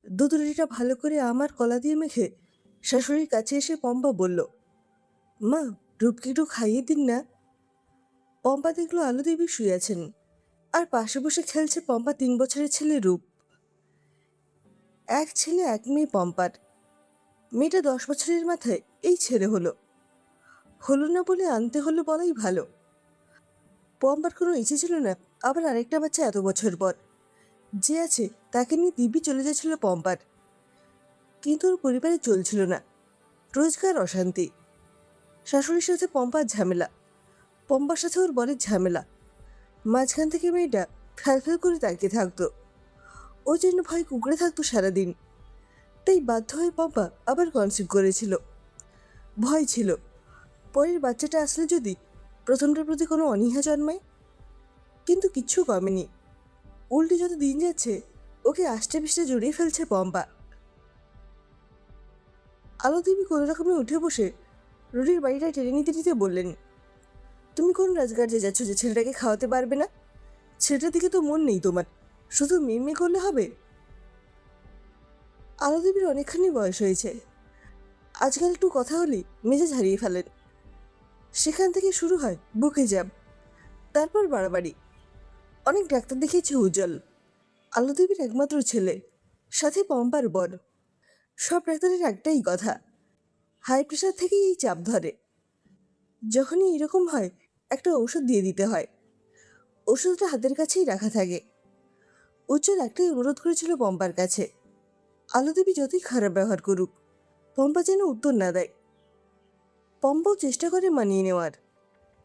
দুধ রুটিটা ভালো করে আমার কলা দিয়ে মেখে শাশুড়ির কাছে এসে পম্পা বলল, মা, রূপকে একটু খাইয়ে দিন না। পম্পা দেখলো আলো দেবী শুয়ে আছেন, আর পাশে বসে খেলছে পম্পা 3 বছরের ছেলে রূপ। এক ছেলে এক মেয়ে পম্পার। মেয়েটা 10 বছরের মাথায় এই ছেলে হলো। হলো না বলে আনতে হলো বলাই ভালো। পম্পার কোনো ইচ্ছে ছিল না আবার আরেকটা বাচ্চা এত বছর পর। যে আছে তাকে নিয়ে দিব্যি চলে যাচ্ছিল পম্পার। কিন্তু ওর পরিবারে চলছিল না, রোজগার অশান্তি। শাশুড়ির সাথে পম্পার ঝামেলা, পম্পার সাথে ওর বরের ঝামেলা। মাঝখান থেকে মেয়েটা ফ্যাল করে তাকিয়ে থাকতো। ও যেন ভয় কুকড়ে থাকতো সারাদিন। তাই বাধ্য হয়ে পম্পা আবার কনসিভ করেছিল। ভয় ছিল পরের বাচ্চাটা আসলে যদি প্রথমটার প্রতি কোনো অনীহা জন্মায়। কিন্তু কিচ্ছু কমেনি। উল্টে যত দিন যাচ্ছে ওকে আষ্টে পিষ্টে জড়িয়ে ফেলছে পম্পা। আলো দেবী কোনো রকমে উঠে বসে রুটির বাড়িটা টেনে নিতে নিতে বললেন, তুমি কোন রাজগার্যে যাচ্ছ যে ছেলেটাকে খাওয়াতে পারবে না? ছেলেটার দিকে তো মন নেই তোমার, শুধু মেয়ে করলে হবে? আলো দেবীর অনেকখানি বয়স হয়েছে, আজকাল একটু কথা হলেই মেজাজ হারিয়ে ফেলেন। সেখান থেকে শুরু হয় বুকে জাম, তারপর বাড়াবাড়ি। অনেক ডাক্তার দেখিয়েছে উজ্জ্বল, আলো দেবীর একমাত্র ছেলে, সাথে পম্পার বর। সব ডাক্তারের একটাই কথা, হাই প্রেশার থেকেই এই চাপ ধরে। যখনই এরকম হয় একটা ওষুধ দিয়ে দিতে হয়। ওষুধটা হাতের কাছেই রাখা থাকে। উজ্জ্বল একটাই অনুরোধ করেছিল পম্পার কাছে, আলো দেবী যতই খারাপ ব্যবহার করুক পম্পা যেন উত্তর না দেয়। পম্পাও চেষ্টা করে মানিয়ে নেওয়ার,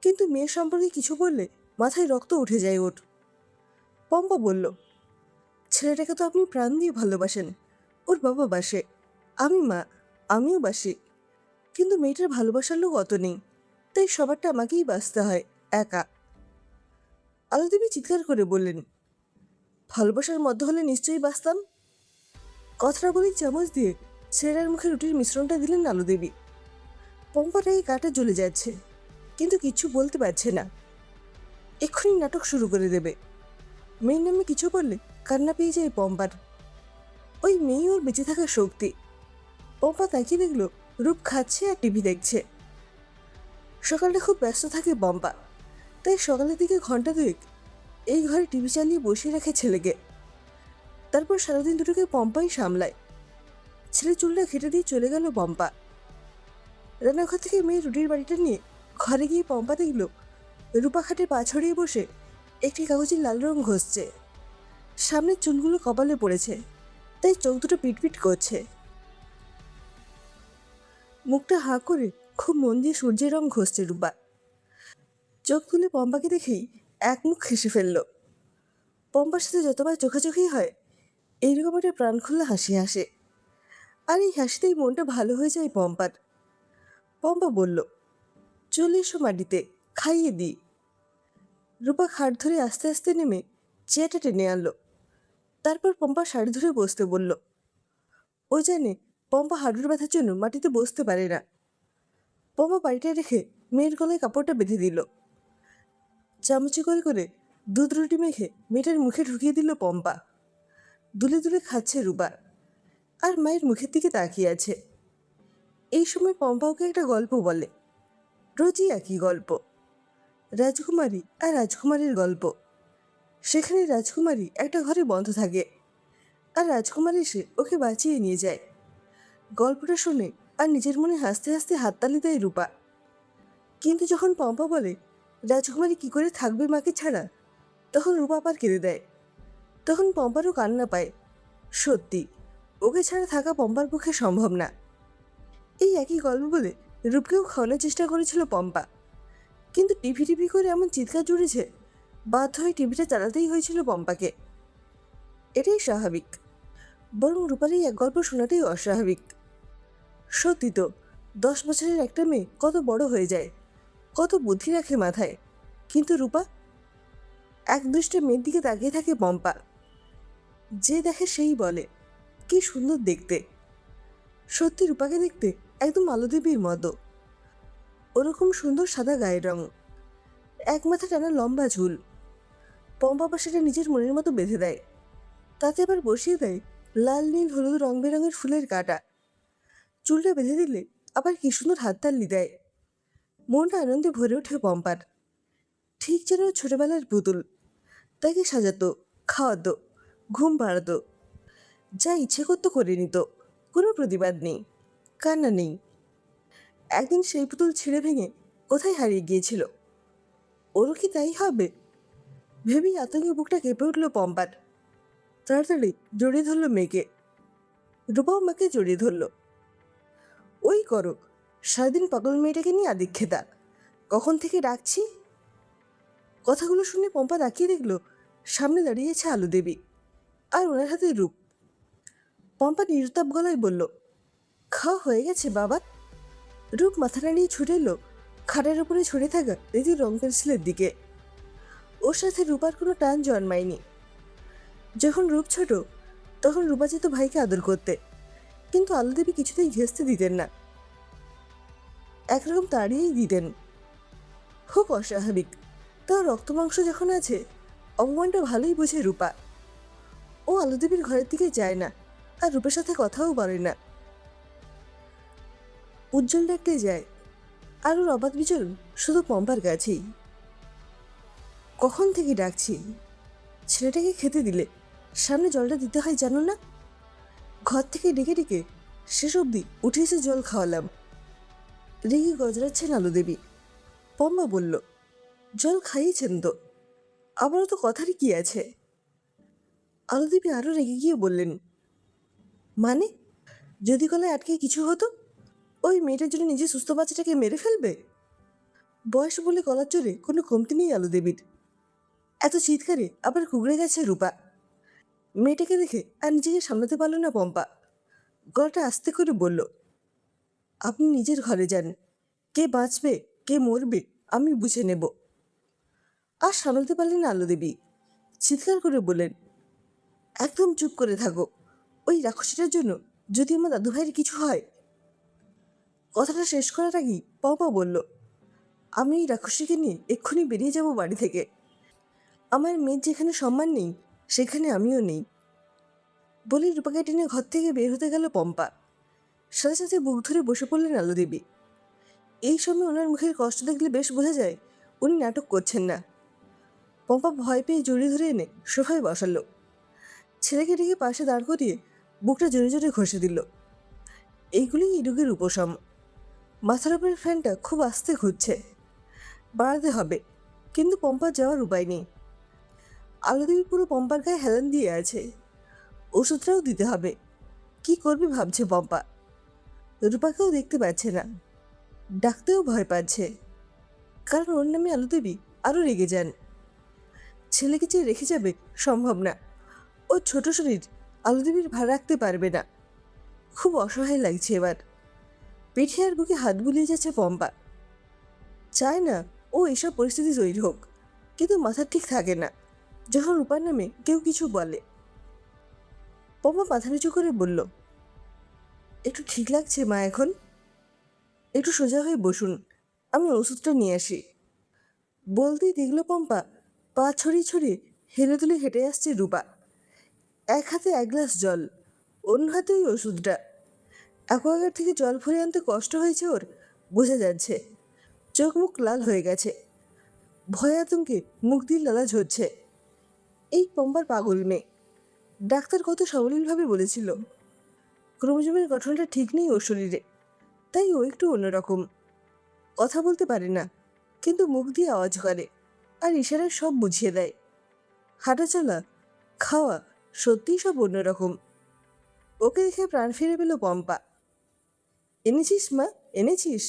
কিন্তু মেয়ের সম্পর্কে কিছু বললে মাথায় রক্ত উঠে যায় ওর। পম্পা বলল, ছেলেটাকে তো আপনি প্রাণ দিয়ে ভালোবাসেন, ওর বাবা বাসে, আমি মা, আমিও বাসি। কিন্তু মেয়েটার ভালোবাসার লোক অত নেই, তাই সবারটা আমাকেই বাঁচতে হয় একা। আলোদেবী চিৎকার করে বললেন, ভালোবাসার মধ্যে হলে নিশ্চয়ই বাঁচতাম। কথাটা বলেই চামচ দিয়ে ছেলেটার মুখে রুটির মিশ্রণটা দিলেন আলোদেবী। পম্পাটাকে কাটা জ্বলে যাচ্ছে, কিন্তু কিচ্ছু বলতে পারছে না। এক্ষুনি নাটক শুরু করে দেবে। মেয়ের নামে কিছু বললে কান্না পেয়ে যায় পম্পার। ওই মেয়ে ওর বেঁচে থাকার শক্তি। পম্পা তাকিয়ে দেখলো রূপ খাচ্ছে আর টিভি দেখছে। সকালটা খুব ব্যস্ত থাকে পম্পা, তাই সকালের দিকে ঘন্টা দুয়েক এই ঘরে টিভি চালিয়ে বসিয়ে রাখে ছেলেকে। তারপর সারাদিন দুটোকে পম্পাই সামলায়। ছেলে চুলটা খেটে দিয়ে চলে গেল পম্পা। রান্নাঘর থেকে মেয়ে রুটির বাড়িটা নিয়ে ঘরে গিয়ে পম্পা দেখল রূপা খাটে পা ছড়িয়ে বসে একটি কাগজের লাল রং ঘষছে। সামনের চুলগুলো কপালে পড়েছে, তাই চোখ দুটো পিটপিট করছে। মুখটা হাঁ করে খুব মন দিয়ে সূর্যের রং ঘষছে রূপা। চোখ তুলে পম্পাকে দেখেই এক মুখ হেসে ফেলল। পম্পার সাথে যতবার চোখাচোখি হয় এইরকম একটা প্রাণ খোলা হাসি হাসে, আর এই হাসিতেই মনটা ভালো হয়ে যায় পম্পার। পম্পা বলল, চলে এসো মাটিতে, খাইয়ে দিই। রূপা খাট ধরে আস্তে আস্তে নেমে চেয়ারটা টেনে আনলো। তারপর পম্পা শাড়ি ধরে বসতে বলল। ও জানে পম্পা হাঁটুর ব্যথার জন্য মাটিতে বসতে পারে না। পম্পা বাড়িটা রেখে মেয়ের গলায় কাপড়টা বেঁধে দিল। চামচে করে করে দুধ রুটি মেখে মেয়েটার মুখে ঢুকিয়ে দিল পম্পা। দুলে দুলে খাচ্ছে রূপা, আর মায়ের মুখের দিকে তাকিয়ে আছে। এই সময় পম্পা ওকে একটা গল্প বলে, রোজই একই গল্প, রাজকুমারী আর রাজকুমারীর গল্প। সেখানে রাজকুমারী একটা ঘরে বন্ধ থাকে, আর রাজকুমারী এসে ওকে বাঁচিয়ে নিয়ে যায়। গল্পটা শুনে আর নিজের মনে হাসতে হাসতে হাততালি দেয় রূপা। কিন্তু যখন পম্পা বলে রাজকুমারী কি করে থাকবে মাকে ছাড়া, তখন রূপা আবার কেঁদে দেয়। তখন পম্পারও কান্না পায়। সত্যি ওকে ছাড়া থাকা পম্পার পক্ষে সম্ভব না। এই একই গল্প বলে রূপকেও খাওয়ানোর চেষ্টা করেছিল পম্পা, কিন্তু টিভি টিভি করে এমন চিৎকার জুড়েছে বাধ্য হয়ে টিভিটা চালাতেই হয়েছিল পম্পাকে। এটাই স্বাভাবিক, বরং রূপার এই এক গল্প শোনাটাই অস্বাভাবিক। সত্যি তো, 10 বছরের একটা মেয়ে কত বড় হয়ে যায়, কত বুদ্ধি রাখে মাথায়। কিন্তু রূপা, এক দুষ্ট মেয়ের দিকে তাকিয়ে থাকে পম্পা। যে দেখে সেই বলে কি সুন্দর দেখতে। সত্যি রূপাকে দেখতে একদম আলোদেবীর মতো। ওরকম সুন্দর সাদা গায়ের রং, এক মাথা টানা লম্বা ঝুল। পম্পা সেটা নিজের মনের মতো বেঁধে দেয়, তাতে আবার বসিয়ে দেয় লাল নীল হলুদ রং বেরঙের ফুলের কাটা। চুলটা বেঁধে দিলে আবার কি সুন্দর হাততালি দেয়। মনটা আনন্দে ভরে ওঠে পম্পার। ঠিক যেন ছোটবেলার পুতুল। তাকে সাজাতো, খাওয়াতো, ঘুম পাড়াতো, যা ইচ্ছে করতো করে নিত। কোনো প্রতিবাদ নেই, কান্না নেই। একদিন সেই পুতুল ছিঁড়ে ভেঙে কোথায় হারিয়ে গিয়েছিল। ওরও কি তাই হবে? ভেবেই আতঙ্কে বুকটা কেঁপে উঠল পম্পার। তাড়াতাড়ি জড়িয়ে ধরল মেয়েকে। রূপাও মাকে জড়িয়ে ধরল। ওই করো, সারাদিন পাগল মেয়েটাকে নিয়ে আদিক্ষেতা। কখন থেকে ডাকছি। কথাগুলো শুনে পম্পা তাকিয়ে দেখল সামনে দাঁড়িয়েছে আলু দেবী, আর ওনার হাতে রূপ। পম্পা নিরুত্তাপ গলায় বলল, খাওয়া হয়ে গেছে বাবা? রূপ মাথা নাড়িয়ে ছুটে এলো খাটের উপরে ছড়ে থাকা দিদির রং পেন্সিলের দিকে। ওর সাথে রূপার কোনো টান জন্মায়নি। যখন রূপ ছোট তখন রূপা যেত ভাইকে আদর করতে, কিন্তু আলু দেবী কিছুতেই ঘেঁচতে দিতেন না, একরকম তাড়িয়েই দিতেন। খুব অস্বাভাবিক। তার রক্তমাংস যখন আছে, অপমানটা ভালোই বোঝে রূপা। ও আলু দেবীর ঘরের দিকে যায় না, আর রূপের সাথে কথাও বলে না। উজ্জ্বল ডাকতে যায়, আর ওর অবাধ বিচরণ শুধু পম্পার কাছেই। কখন থেকে ডাকছি, ছেলেটাকে খেতে দিলে সামনে জলটা দিতে হয় জানো না? ঘর থেকে ডেকে ডেকে শেষ অবধি উঠে এসে জল খাওয়ালাম। রেগে গজরাচ্ছেন আলু দেবী। পম্পা বলল, জল খাইয়েছেন তো, আবারও তো কথারই কি আছে? আলু দেবী আরও রেগে গিয়ে বললেন, মানে যদি গলায় আটকে কিছু হতো, ওই মেয়েটার জন্য নিজের সুস্থ বাচ্চাটাকে মেরে ফেলবে? বয়স বলে গলার জোরে কোনো কমতি নেই আলু দেবীর। এত চিৎকারে আবার কুগড়ে গেছে রূপা। মেয়েটাকে দেখে আর নিজেকে সামলাতে পারল না পম্পা। গলাটা আস্তে করে বলল, আপনি নিজের ঘরে যান। কে বাঁচবে কে মরবে আমি বুঝে নেব। আর সামলাতে পারলেন আলু দেবী। চিৎকার করে বললেন, একদম চুপ করে থাকো। ওই রাক্ষসীটার জন্য যদি আমার দাদু ভাইয়ের কিছু হয়। কথাটা শেষ করার আগেই পম্পা বলল, আমি এই রাক্ষসীকে নিয়ে এক্ষুনি বেরিয়ে যাব বাড়ি থেকে। আমার মেয়ের যেখানে সম্মান নেই সেখানে আমিও নেই। বলে রূপাকে টেনে ঘর থেকে বের হতে গেল পম্পা। সাথে সাথে বুক ধরে বসে পড়লেন আলু দেবী। এই সময় ওনার মুখের কষ্ট দেখলে বেশ বোঝা যায় উনি নাটক করছেন না। পম্পা ভয় পেয়ে জড়িয়ে ধরে এনে সোফায় বসালো। ছেলেকে ডেকে পাশে দাঁড় করিয়ে বুকটা জোরে জোরে ঘষে দিল। এইগুলোই এই রোগের উপশম। মাথার উপরের ফ্যানটা খুব আস্তে ঘুরছে, বাড়াতে হবে, কিন্তু পম্পার যাওয়ার উপায় নেই। আলুদেবী পুরো পম্পার গায়ে হেলান দিয়ে আছে। ওষুধটাও দিতে হবে। কি করবে ভাবছে পম্পা। রূপাকেও দেখতে পাচ্ছে না, ডাকতেও ভয় পাচ্ছে, কারণ ওর নামে আলুদেবী আরও রেগে যান। ছেলেকে যে রেখে যাবে সম্ভব না। ওর ছোট শরীর আলুদেবীর ভার রাখতে পারবে না। খুব অসহায় লাগছে এবার। পিঠে আর বুকে হাত বুলিয়ে যাচ্ছে পম্পা। চায় না ও এসব পরিস্থিতি তৈরি হোক, কিন্তু মাথা ঠিক থাকে না যখন রূপার নামে কেউ কিছু বলে। পম্পা মাথা নিচু করে বলল, একটু ঠিক লাগছে মা এখন? একটু সোজা হয়ে বসুন, আমি ওষুধটা নিয়ে আসি। বলতেই দেখল পম্পা পা ছড়িয়ে ছড়িয়ে হেলে দুলে হেঁটে আসছে রূপা। এক হাতে এক গ্লাস জল, অন্য হাতে ওই ওষুধটা। অ্যাকোয়াগার্ড থেকে জল ভরে আনতে কষ্ট হয়েছে ওর, বোঝা যাচ্ছে। চোখ মুখ লাল হয়ে গেছে, ভয় আতঙ্কে মুখ দিয়ে লালা ঝরছে। এই পম্পার পাগল মেয়ে। ডাক্তার কত সাবলীলভাবে বলেছিল ক্রোমোজোমের গঠনটা ঠিক নেই ওর শরীরে, তাই ও একটু অন্যরকম। কথা বলতে পারে না, কিন্তু মুখ দিয়ে আওয়াজ করে, আর ইশারায় সব বুঝিয়ে দেয়। হাঁটাচলা, খাওয়া, সত্যিই সব অন্যরকম। ওকে দেখে প্রাণ ফিরে পেল পম্পা। এনেছিস মা, এনেছিস?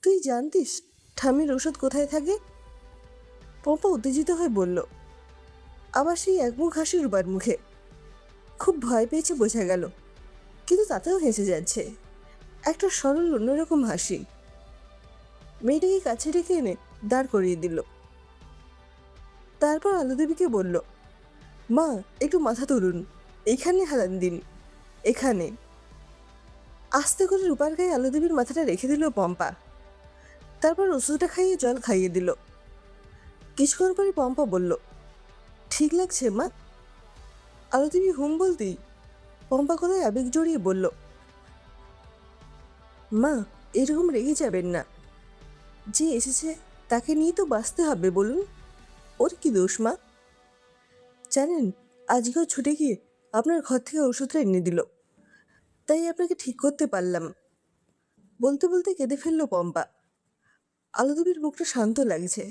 তুই জানতিস ঠামির ওষুধ কোথায় থাকে? পম্পা উত্তেজিত হয়ে বলল। আবার সেই একমুখ হাসি রূপার মুখে। খুব ভয় পেয়েছে বোঝা গেল, কিন্তু তাতেও হেসে যাচ্ছে, একটা সরল অন্যরকম হাসি। মেয়েটাকে কাছে রেখে এনে দাঁড় করিয়ে দিল। তারপর আলুদেবীকে বলল, মা একটু মাথা তুলুন, এইখানে হেলান দিন, এখানে। আস্তে করে রূপার গায়ে আলুদেবীর মাথাটা রেখে দিল পম্পা। তারপর ওষুধটা খাইয়ে জল খাইয়ে দিল। কিছুক্ষণ পরে পম্পা বলল, ঠিক লাগছে মা? আলুদেবী হুম বলতেই পম্পা গলায় আবেগ জড়িয়ে বলল, মা, এরকম রেগে যাবেন না। যে এসেছে তাকে নিয়ে তো বাঁচতে হবে, বলুন। ওর কি দোষ মা? জানেন, আজকেও ছুটে গিয়ে আপনার ঘর থেকে ওষুধটা এনে দিল, তাই আপনাকে ঠিক করতে পারলাম। বলতে বলতে কেঁদে ফেলল পম্পা। আলোদেবীর মুখটা শান্ত লাগছে।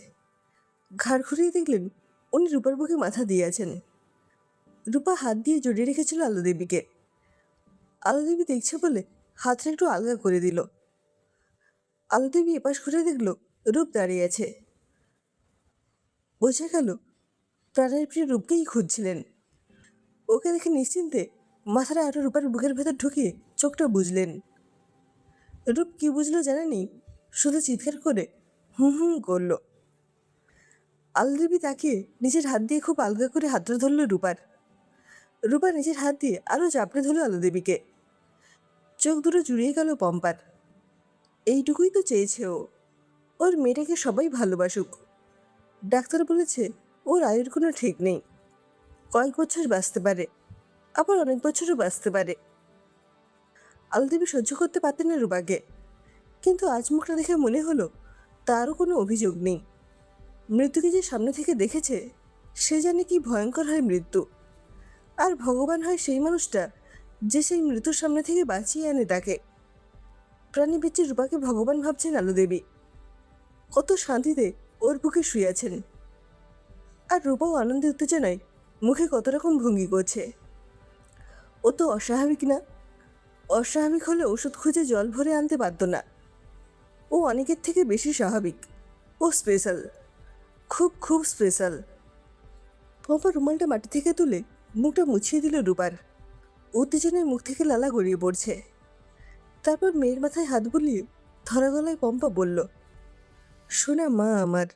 ঘাড় ঘুরিয়ে দেখলেন উনি রূপার বুকে মাথা দিয়ে আছেন। রূপা হাত দিয়ে জড়িয়ে রেখেছিল আলোদেবীকে। আলোদেবী দেখছে বলে হাতটা একটু আলগা করে দিল। আলোদেবী এপাশ ঘুরে দেখল রূপ দাঁড়িয়ে আছে। বোঝা গেল প্রাণের প্রিয় রূপকেই খুঁজছিলেন। ওকে দেখে নিশ্চিন্তে মাথাটা আরো রূপার বুকের ভেতর ঢুকিয়ে চোখটা বুঝলেন। রূপ কি বুঝলো জানেনি, শুধু চিৎকার করে হুম হুম করল। আলোদেবী তাকিয়ে নিজের হাত দিয়ে খুব আলগা করে হাতটা ধরল রূপার। রূপা নিজের হাত দিয়ে আরো চাপড়ে ধরল আলোদেবীকে। চোখ দুটো জুড়িয়ে গেল পম্পার। এইটুকুই তো চেয়েছে ও, ওর মেয়েটাকে সবাই ভালোবাসুক। ডাক্তার বলেছে ওর আয়ুর কোনো ঠিক নেই, কয়েক বছর বাঁচতে পারে, আবার অনেক বছরও বাঁচতে পারে। আলোদেবী সহ্য করতে পারতেন না রূপাকে, কিন্তু আজ মুখটা দেখে মনে হলো তারও কোনো অভিযোগ নেই। মৃত্যুকে যে সামনে থেকে দেখেছে সে জানে কি ভয়ঙ্কর হয় মৃত্যু। আর ভগবান হয় সেই মানুষটা যে সেই মৃত্যুর সামনে থেকে বাঁচিয়ে আনে তাকে। প্রাণী বেঁচে রূপাকে ভগবান ভাবছেন আলোদেবী। কত শান্তিতে ওর বুকে শুয়ে আছেন। আর রূপাও আনন্দে উত্তেজনায় মুখে কত রকম ভঙ্গি করছে। ও তো অস্বাভাবিক না? অস্বাভাবিক হলে ওষুধ খুঁজে জল ভরে আনতে পারত না। ও অনেকের থেকে বেশি স্বাভাবিক। ও স্পেশাল, খুব খুব স্পেশাল। পম্পা রুমালটা মাটি থেকে তুলে মুখটা মুছিয়ে দিল রূপার। উত্তেজনায় মুখ থেকে লালা গড়িয়ে পড়ছে। তারপর মেয়ের মাথায় হাত বুলিয়ে ধরা গলায় পম্পা বলল, শোনা মা আমার,